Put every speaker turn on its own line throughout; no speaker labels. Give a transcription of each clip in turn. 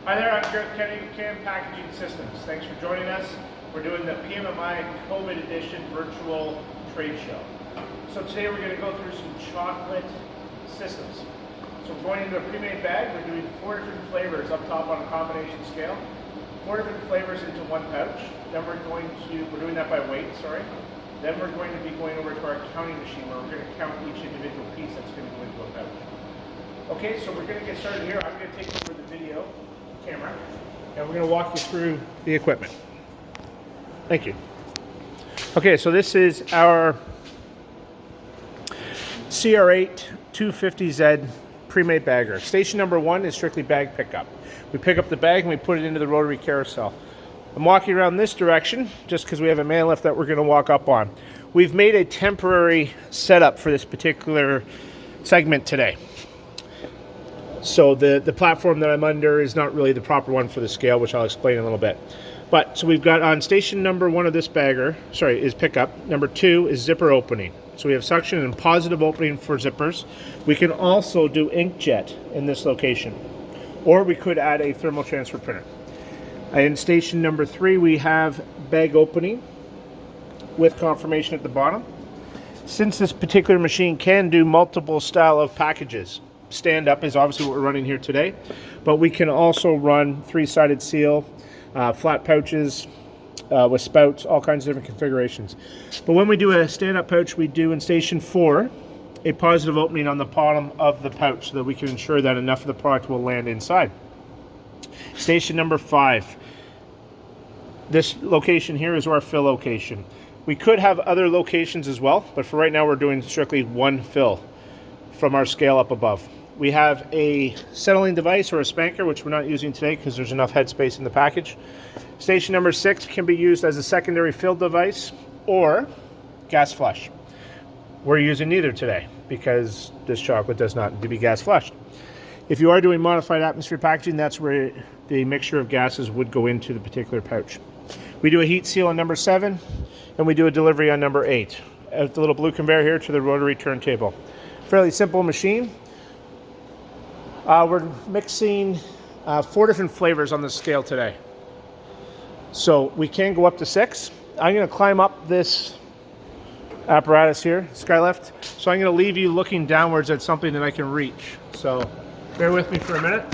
Hi there, I'm Gareth Kennedy with CAM Packaging Systems. Thanks for joining us. We're doing the PMMI COVID edition virtual trade show. So today we're going to go through some chocolate systems. So we're going into a pre-made bag. We're doing 4 different flavors up top on a combination scale. 4 different flavors into one pouch. Then we're doing that by weight, sorry. Then we're going to be going over to our counting machine where we're going to count each individual piece that's going to go into a pouch. Okay, so we're going to get started here. I'm going to take over the video camera and we're going to walk you through the equipment. Thank you. Okay, so this is our CR8 250Z pre-made bagger. Station number 1 is strictly bag pickup. We pick up the bag and we put it into the rotary carousel. I'm walking around this direction just because we have a man lift that we're going to walk up on. We've made a temporary setup for this particular segment today. So the platform that I'm under is not really the proper one for the scale, which I'll explain in a little bit. But so we've got on station number 1 of this bagger, is pickup. Number 2 is zipper opening. So we have suction and positive opening for zippers. We can also do inkjet in this location, or we could add a thermal transfer printer. In station number 3, we have bag opening with confirmation at the bottom. Since this particular machine can do multiple style of packages, stand up is obviously what we're running here today, but we can also run 3-sided seal, flat pouches with spouts, all kinds of different configurations. But when we do a stand-up pouch, we do in station 4 a positive opening on the bottom of the pouch so that we can ensure that enough of the product will land inside. Station number 5. This location here is our fill location. We could have other locations as well, but for right now we're doing strictly one fill from our scale up above. We have a settling device or a spanker, which we're not using today because there's enough headspace in the package. Station number 6 can be used as a secondary fill device or gas flush. We're using neither today because this chocolate does not need to be gas flushed. If you are doing modified atmosphere packaging, that's where the mixture of gases would go into the particular pouch. We do a heat seal on number 7, and we do a delivery on number 8. The little blue conveyor here to the rotary turntable. Fairly simple machine. We're mixing 4 different flavors on the scale today. So we can go up to 6. I'm going to climb up this apparatus here, skylift. So I'm going to leave you looking downwards at something that I can reach. So bear with me for a minute.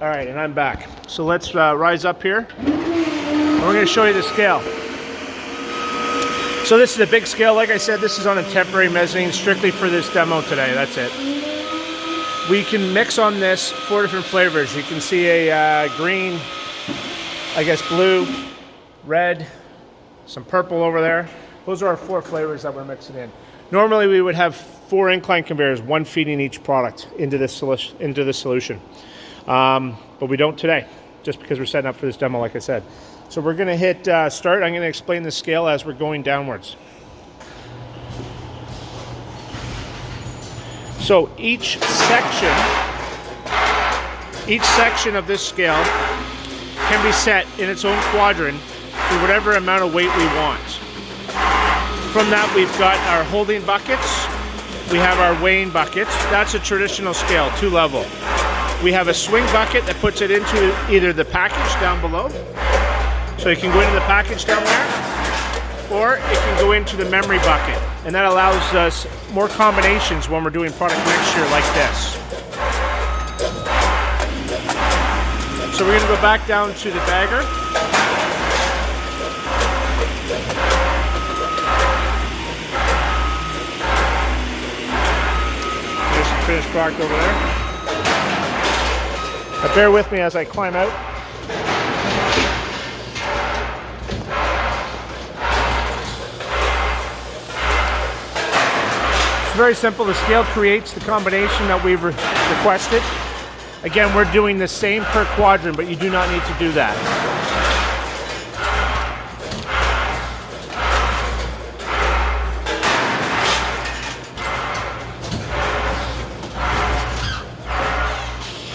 All right, and I'm back. So let's rise up here. And we're going to show you the scale. So this is a big scale. Like I said, this is on a temporary mezzanine strictly for this demo today. That's it. We can mix on this 4 different flavors. You can see a green, I guess blue, red, some purple over there. Those are our 4 flavors that we're mixing in. Normally we would have 4 incline conveyors, 1 feeding each product into this solution. But we don't today, just because we're setting up for this demo, like I said. So we're going to hit start. I'm going to explain the scale as we're going downwards. So each section of this scale can be set in its own quadrant for whatever amount of weight we want. From that, we've got our holding buckets. We have our weighing buckets. That's a traditional scale, 2-level. We have a swing bucket that puts it into either the package down below, so it can go into the package down there, or it can go into the memory bucket, and that allows us more combinations when we're doing product mixture like this. So we're going to go back down to the bagger. There's some finished product over there. Now bear with me as I climb out. It's very simple. The scale creates the combination that we've requested. Again, we're doing the same per quadrant, but you do not need to do that.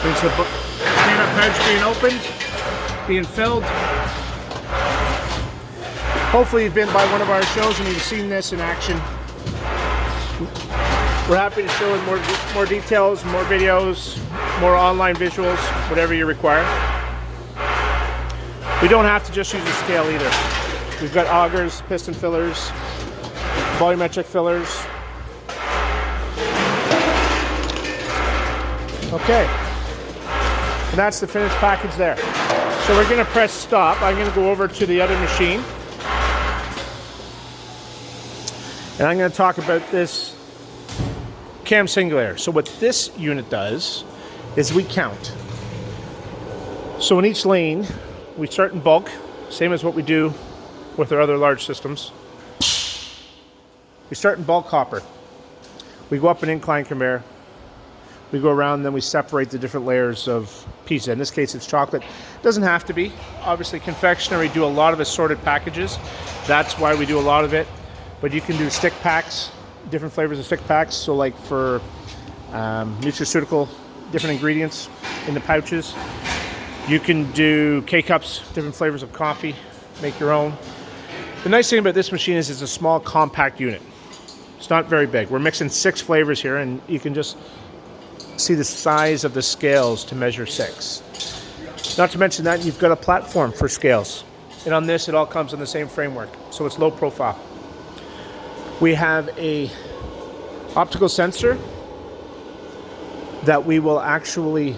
There's the stand-up pouch being opened, being filled. Hopefully you've been by one of our shows and you've seen this in action. We're happy to show more details, more videos, more online visuals, whatever you require. We don't have to just use a scale either. We've got augers, piston fillers, volumetric fillers. Okay, and that's the finished package there. So we're gonna press stop. I'm gonna go over to the other machine. And I'm gonna talk about this CAM Singulator. So what this unit does is we count. So in each lane, we start in bulk, same as what we do with our other large systems. We start in bulk hopper. We go up an incline conveyor. We go around, then we separate the different layers of pizza. In this case, it's chocolate. Doesn't have to be. Obviously, Confectionary do a lot of assorted packages. That's why we do a lot of it. But you can do stick packs, different flavors of stick packs. So like for nutraceutical, different ingredients in the pouches. You can do K-Cups, different flavors of coffee, make your own. The nice thing about this machine is it's a small, compact unit. It's not very big. We're mixing 6 flavors here, and you can just see the size of the scales to measure 6. Not to mention that you've got a platform for scales. And on this, it all comes in the same framework. So it's low profile. We have a optical sensor that we will actually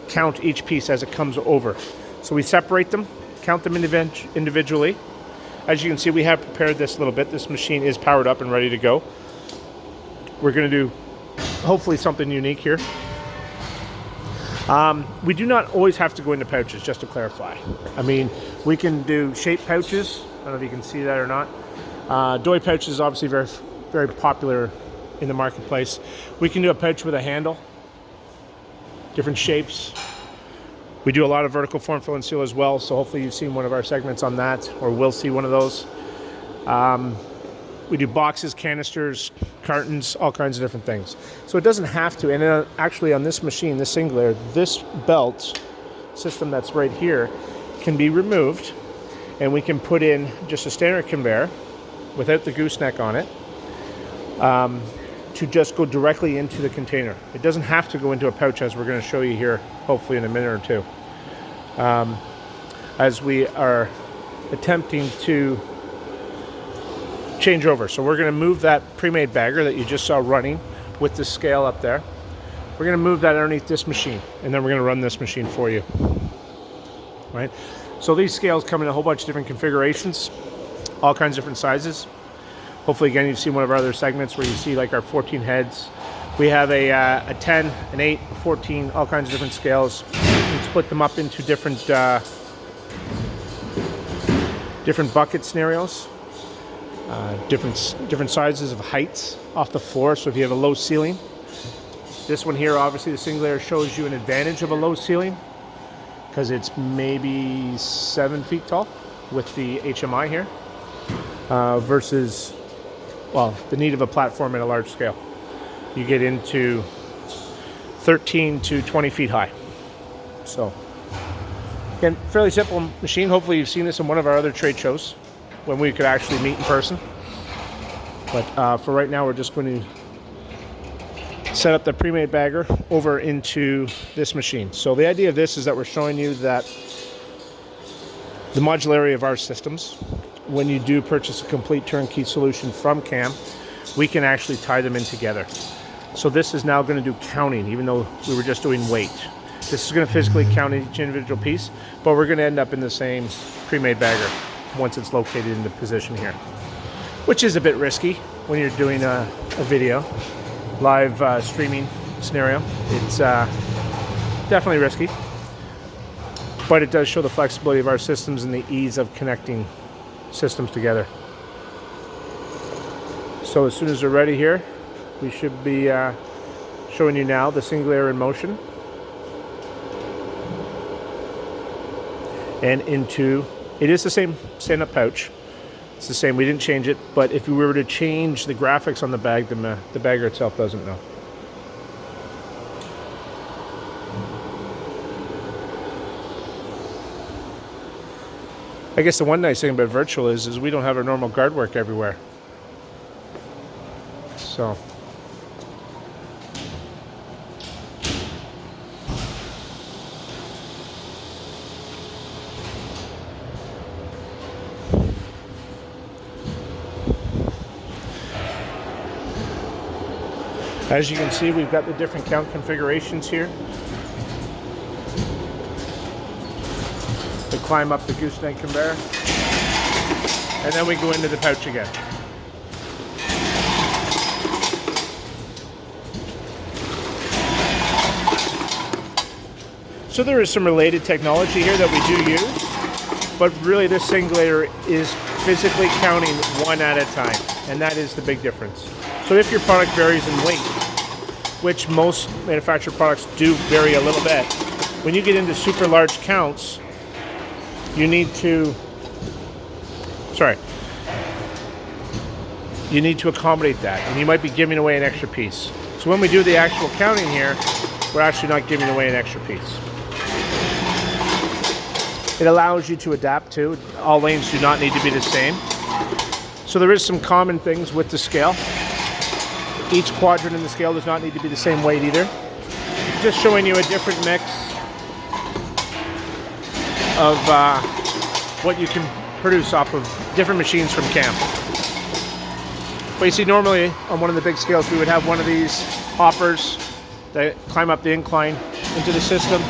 count each piece as it comes over. So we separate them, count them individually. As you can see, we have prepared this a little bit. This machine is powered up and ready to go. We're going to do hopefully something unique here. We do not always have to go into pouches, just to clarify. I mean, we can do shape pouches. I don't know if you can see that or not. Doy pouch is obviously very, very popular in the marketplace. We can do a pouch with a handle, different shapes. We do a lot of vertical form, fill, and seal as well, so hopefully you've seen one of our segments on that, or will see one of those. We do boxes, canisters, cartons, all kinds of different things. So it doesn't have to, and actually on this machine, this Singulator, this belt system that's right here can be removed, and we can put in just a standard conveyor without the gooseneck on it to just go directly into the container. It doesn't have to go into a pouch, as we're going to show you here, hopefully in a minute or two. As we are attempting to change over. So we're going to move that pre-made bagger that you just saw running with the scale up there. We're going to move that underneath this machine, and then we're going to run this machine for you. Right? So these scales come in a whole bunch of different configurations, all kinds of different sizes. Hopefully, again, you've seen one of our other segments where you see like our 14 heads. We have a 10, an 8, a 14, all kinds of different scales. We split them up into different bucket scenarios. Different sizes of heights off the floor. So if you have a low ceiling, this one here, obviously the Singulator shows you an advantage of a low ceiling because it's maybe 7 feet tall with the HMI here versus, well, the need of a platform at a large scale. You get into 13 to 20 feet high. So again, fairly simple machine. Hopefully you've seen this in one of our other trade shows when we could actually meet in person. But for right now, we're just going to set up the pre-made bagger over into this machine. So the idea of this is that we're showing you that the modularity of our systems, when you do purchase a complete turnkey solution from CAM, we can actually tie them in together. So this is now going to do counting, even though we were just doing weight. This is going to physically count each individual piece, but we're going to end up in the same pre-made bagger once it's located in the position here, which is a bit risky when you're doing a video, live streaming scenario. It's definitely risky, but it does show the flexibility of our systems and the ease of connecting systems together. So as soon as they're ready here, we should be showing you now the Singulator in motion and into. It is the same stand-up pouch. It's the same. We didn't change it, but if we were to change the graphics on the bag, the bagger itself doesn't know. I guess the one nice thing about virtual is we don't have our normal guard work everywhere. So. As you can see, we've got the different count configurations here. We climb up the gooseneck conveyor, and then we go into the pouch again. So there is some related technology here that we do use, but really this Singulator is physically counting one at a time, and that is the big difference. So if your product varies in weight, which most manufactured products do vary a little bit, when you get into super large counts, you need to accommodate that, and you might be giving away an extra piece. So when we do the actual counting here, we're actually not giving away an extra piece. It allows you to adapt to. All lanes do not need to be the same. So there is some common things with the scale. Each quadrant in the scale does not need to be the same weight either. Just showing you a different mix of what you can produce off of different machines from CAM. But you see, normally on one of the big scales we would have one of these hoppers that climb up the incline into the system.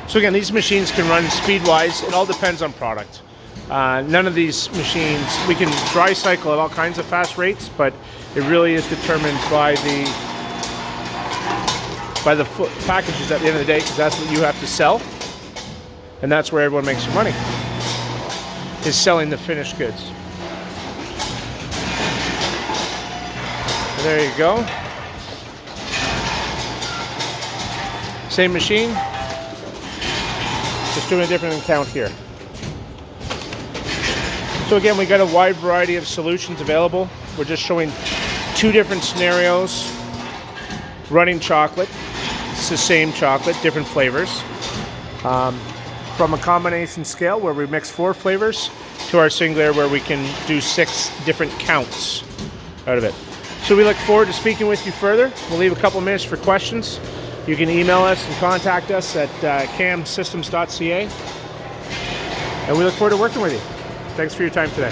So again, these machines can run speed-wise. It all depends on product. None of these machines, we can dry cycle at all kinds of fast rates, but it really is determined by the packages at the end of the day, because that's what you have to sell, and that's where everyone makes their money, is selling the finished goods. There you go. Same machine, just doing a different count here. So again, we got a wide variety of solutions available. We're just showing two different scenarios. Running chocolate, it's the same chocolate, different flavors. From a combination scale where we mix 4 flavors to our Singulator where we can do 6 different counts out of it. So we look forward to speaking with you further. We'll leave a couple minutes for questions. You can email us and contact us at camsystems.ca. And we look forward to working with you. Thanks for your time today.